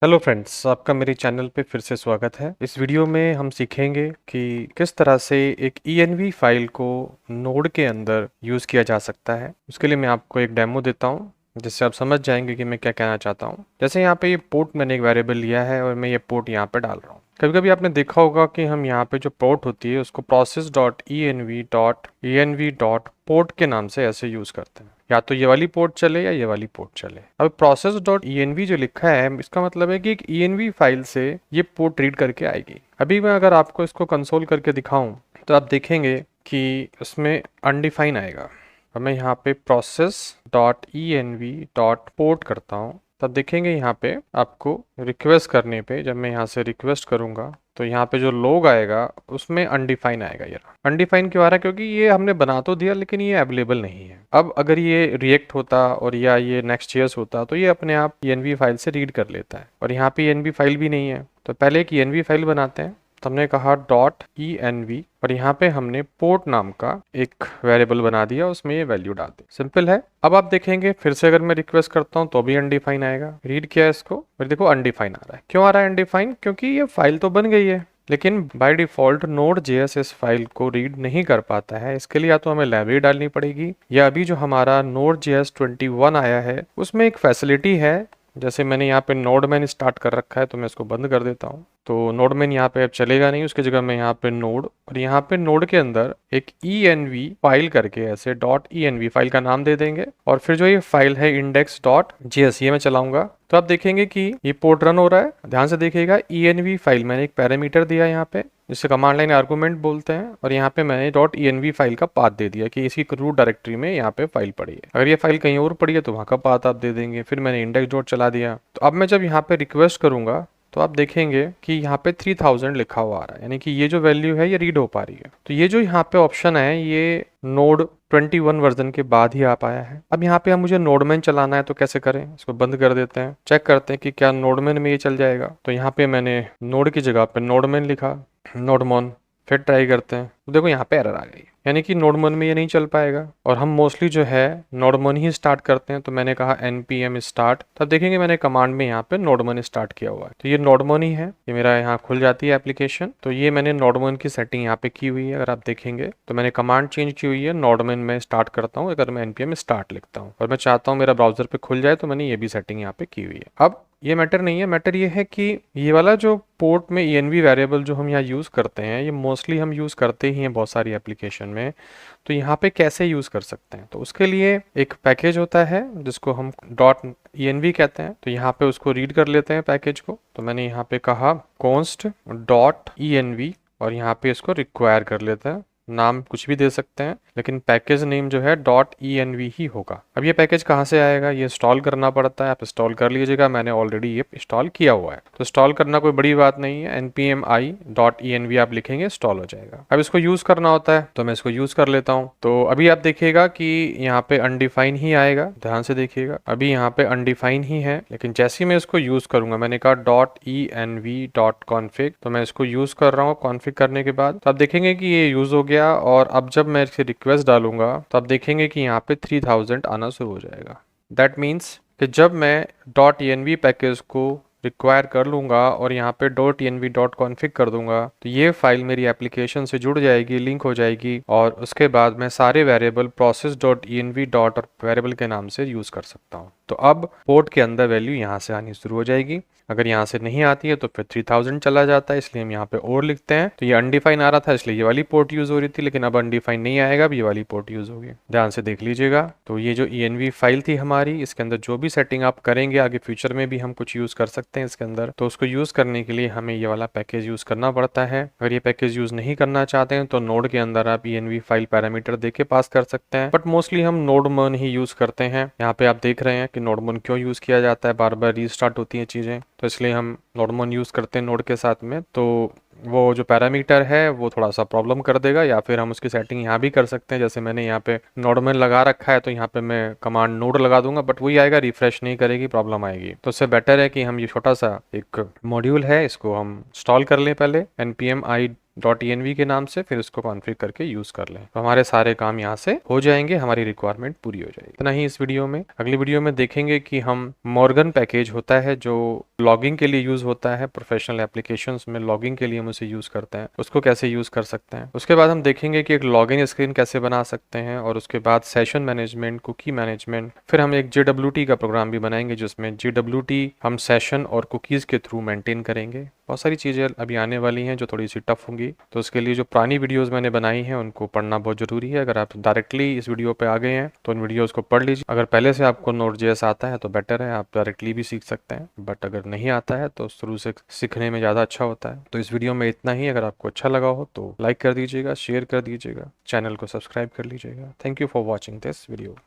Hello friends, आपका मेरे channel पे फिर से स्वागत है। इस वीडियो में हम सीखेंगे कि किस तरह से एक env फाइल को नोड के अंदर यूज़ किया जा सकता है। उसके लिए मैं आपको एक डेमो देता हूँ जिससे आप समझ जाएंगे कि मैं क्या कहना चाहता हूँ। जैसे यहाँ पे ये पोर्ट मैंने एक वेरिएबल लिया है और मैं ये पोर्ट यहाँ पे डाल रहा हूँ। कभी कभी आपने देखा होगा कि हम यहाँ पे जो पोर्ट होती है उसको process.env.port के नाम से ऐसे यूज़ करते हैं। या तो ये वाली पोर्ट चले या ये वाली पोर्ट चले। अब process.env जो लिखा है इसका मतलब है कि एक env फाइल से ये पोर्ट रीड करके आएगी। अभी मैं अगर आपको इसको कंसोल करके दिखाऊं तो आप देखेंगे कि उसमें अनडिफाइन आएगा। अब मैं यहाँ पे process.env.port करता हूँ तब देखेंगे यहाँ पे आपको रिक्वेस्ट करने पे, जब मैं यहाँ से रिक्वेस्ट करूँगा तो यहाँ पे जो लोग आएगा उसमें अनडिफाइन आएगा। ये अनडिफाइन क्यों आ रहा है? क्योंकि ये हमने बना तो दिया लेकिन ये अवेलेबल नहीं है। अब अगर ये रिएक्ट होता और या ये नेक्स्ट.js होता तो ये अपने आप env फाइल से रीड कर लेता है, और यहाँ पे env फाइल भी नहीं है। तो पहले एक env फाइल बनाते हैं। तो हमने कहा .env और यहाँ पे हमने पोर्ट नाम का एक वेरिएबल बना दिया, उसमें ये वैल्यू डाल दी। सिंपल है। अब आप देखेंगे फिर से अगर मैं रिक्वेस्ट करता हूँ तो भी अनडिफाइन आएगा। रीड किया है इसको, फिर देखो अनडिफाइन आ रहा है। क्यों आ रहा है अनडिफाइन? क्योंकि ये फाइल तो बन गई है लेकिन बाय डिफॉल्ट Node.js इस फाइल को रीड नहीं कर पाता है। इसके लिए या तो हमें लाइब्रेरी डालनी पड़ेगी, या अभी जो हमारा Node.js 21 आया है उसमें एक फैसिलिटी है। जैसे मैंने यहाँ पे नोडमैन स्टार्ट कर रखा है तो मैं इसको बंद कर देता हूँ। तो नोडमैन यहाँ पे अब चलेगा नहीं, उसकी जगह मैं यहाँ पे नोड, और यहाँ पे नोड के अंदर एक env फाइल करके ऐसे .env फाइल का नाम दे देंगे, और फिर जो ये फाइल है index.js ये मैं चलाऊंगा तो आप देखेंगे कि ये पोर्ट रन हो रहा है। ध्यान से देखिएगा, env फाइल मैंने एक पैरामीटर दिया यहाँ पे जिसे कमांड लाइन आर्गुमेंट बोलते हैं, और यहाँ पे मैंने .env फाइल का पाथ दे दिया कि इसकी रूट डायरेक्टरी में यहाँ पे फाइल पड़ी है। अगर ये फाइल कहीं और पड़ी है तो वहाँ का पाथ आप दे देंगे। फिर मैंने इंडेक्स डॉट चला दिया। तो अब मैं जब यहाँ पे रिक्वेस्ट करूंगा तो आप देखेंगे कि यहाँ पे 3000 लिखा हुआ आ रहा है, यानी कि ये जो वैल्यू है ये रीड हो पा रही है। तो ये जो यहाँ पे ऑप्शन है ये नोड 21 वर्जन के बाद ही आ पाया है। अब यहाँ पे हम मुझे नोडमैन चलाना है तो कैसे करें? इसको बंद कर देते हैं, चेक करते हैं कि क्या नोडमैन में ये चल जाएगा। तो यहाँ पे मैंने नोड की जगह पे नोडमैन लिखा, नोडमॉन, फिर ट्राई करते हैं तो देखो यहाँ पे एरर आ गई, यानी कि नोडमन में ये नहीं चल पाएगा। और हम मोस्टली जो है नोडमन ही स्टार्ट करते हैं। तो मैंने कहा npm स्टार्ट, तब देखेंगे मैंने कमांड में यहाँ पे नोडमन स्टार्ट किया हुआ है। तो ये नोडमन ही है, ये मेरा यहाँ खुल जाती है एप्लीकेशन। तो ये मैंने नोडमन की सेटिंग यहाँ पे की हुई है। अगर आप देखेंगे तो मैंने कमांड चेंज की हुई है, नोडमन में स्टार्ट करता हूँ अगर मैं npm स्टार्ट लिखता हूँ, और मैं चाहता हूँ मेरा ब्राउजर पे खुल जाए तो मैंने ये भी सेटिंग यहाँ पे की हुई है। अब ये मैटर नहीं है, मैटर ये है कि ये वाला जो पोर्ट में env वेरिएबल जो हम यहाँ यूज़ करते हैं ये मोस्टली हम यूज़ करते ही हैं बहुत सारी एप्लीकेशन में। तो यहाँ पे कैसे यूज़ कर सकते हैं? तो उसके लिए एक पैकेज होता है जिसको हम .env कहते हैं। तो यहाँ पे उसको रीड कर लेते हैं पैकेज को। तो मैंने यहाँ पे कहा const .env और यहाँ पे इसको रिक्वायर कर लेते हैं। नाम कुछ भी दे सकते हैं लेकिन पैकेज नेम जो है .env ही होगा। अब ये पैकेज कहाँ से आएगा? ये इंस्टॉल करना पड़ता है, आप इंस्टॉल कर लीजिएगा। मैंने ऑलरेडी ये इंस्टॉल किया हुआ है, तो इंस्टॉल करना कोई बड़ी बात नहीं है। npm i.env आप लिखेंगे, इंस्टॉल हो जाएगा। अब इसको यूज़ करना होता है तो मैं इसको यूज़ कर लेता हूँ। तो अभी आप देखिएगा कि यहाँ पे अनडिफाइन ही आएगा। ध्यान से देखिएगा, अभी यहाँ पे अनडिफाइन ही है, लेकिन जैसे ही मैं इसको यूज़ करूंगा, मैंने कहा .env.config, तो मैं इसको यूज़ कर रहा हूँ। कॉन्फ़िग करने के बाद तो आप देखेंगे कि ये यूज़ हो गया। और अब जब मैं इसे रिक्वेस्ट डालूंगा तो आप देखेंगे कि यहाँ पे 3000 आना शुरू हो जाएगा। दैट मीन्स कि जब मैं .env पैकेज को रिक्वायर कर लूँगा और यहाँ पे .env.config कर दूंगा तो ये फाइल मेरी एप्लीकेशन से जुड़ जाएगी, लिंक हो जाएगी, और उसके बाद मैं सारे वेरिएबल process.env डॉट और वेरिएबल के नाम से यूज़ कर सकता हूँ। तो अब पोर्ट के अंदर वैल्यू यहाँ से आनी शुरू हो जाएगी। अगर यहाँ से नहीं आती है तो फिर 3000 चला जाता है, इसलिए हम यहाँ पे और लिखते हैं। तो ये अनडिफाइन आ रहा था इसलिए ये वाली पोर्ट यूज़ हो रही थी, लेकिन अब अनडिफाइन नहीं आएगा, अब ये वाली पोर्ट यूज़ होगी। ध्यान से देख लीजिएगा। तो ये जो env फाइल थी हमारी, इसके अंदर जो भी सेटिंग आप करेंगे आगे फ्यूचर में भी हम कुछ यूज़ कर सकते हैं इसके अंदर। तो उसको यूज़ करने के लिए हमें ये वाला पैकेज यूज़ करना पड़ता है। अगर ये पैकेज यूज़ नहीं करना चाहते हैं तो नोड के अंदर आप env फाइल पैरामीटर दे के पास कर सकते हैं, बट मोस्टली हम नोडमन ही यूज़ करते हैं। यहाँ पे आप देख रहे हैं कि नोडमन क्यों यूज़ किया जाता है, बार बार रीस्टार्ट होती हैं चीज़ें, तो इसलिए हम नोडमन यूज़ करते हैं नोड के साथ में। तो वो जो पैरामीटर है वो थोड़ा सा प्रॉब्लम कर देगा, या फिर हम उसकी सेटिंग यहाँ भी कर सकते हैं। जैसे मैंने यहाँ पे नोडमन लगा रखा है तो यहाँ पे मैं कमांड नोड लगा दूंगा, बट वही आएगा, रिफ्रेश नहीं करेगी, प्रॉब्लम आएगी। तो उससे बेटर है कि हम ये छोटा सा एक मॉड्यूल है इसको हम इंस्टॉल कर लें पहले, npm .env के नाम से, फिर इसको कॉन्फ़िगर करके यूज़ कर लें, तो हमारे सारे काम यहाँ से हो जाएंगे, हमारी रिक्वायरमेंट पूरी हो जाएगी। इतना ही इस वीडियो में। अगली वीडियो में देखेंगे कि हम मॉर्गन पैकेज होता है जो लॉगिंग के लिए यूज़ होता है, प्रोफेशनल एप्लीकेशंस में लॉगिंग के लिए हम उसे यूज़ करते हैं, उसको कैसे यूज़ कर सकते हैं। उसके बाद हम देखेंगे कि एक लॉगिन स्क्रीन कैसे बना सकते हैं, और उसके बाद सेशन मैनेजमेंट, कुकी मैनेजमेंट, फिर हम एक JWT का प्रोग्राम भी बनाएंगे जिसमें JWT हम सेशन और कुकीज़ के थ्रू मेंटेन करेंगे। बहुत सारी चीज़ें अभी आने वाली हैं जो थोड़ी सी टफ होंगी, तो उसके लिए जो पुरानी वीडियोस मैंने बनाई हैं उनको पढ़ना बहुत ज़रूरी है। अगर आप डायरेक्टली इस वीडियो पे आ गए हैं तो उन वीडियोस को पढ़ लीजिए। अगर पहले से आपको Node.js आता है तो बेटर है, आप डायरेक्टली भी सीख सकते हैं, बट अगर नहीं आता है तो शुरू से सीखने में ज़्यादा अच्छा होता है। तो इस वीडियो में इतना ही। अगर आपको अच्छा लगा हो तो लाइक कर दीजिएगा, शेयर कर दीजिएगा, चैनल को सब्सक्राइब कर लीजिएगा। Thank you for watching this video.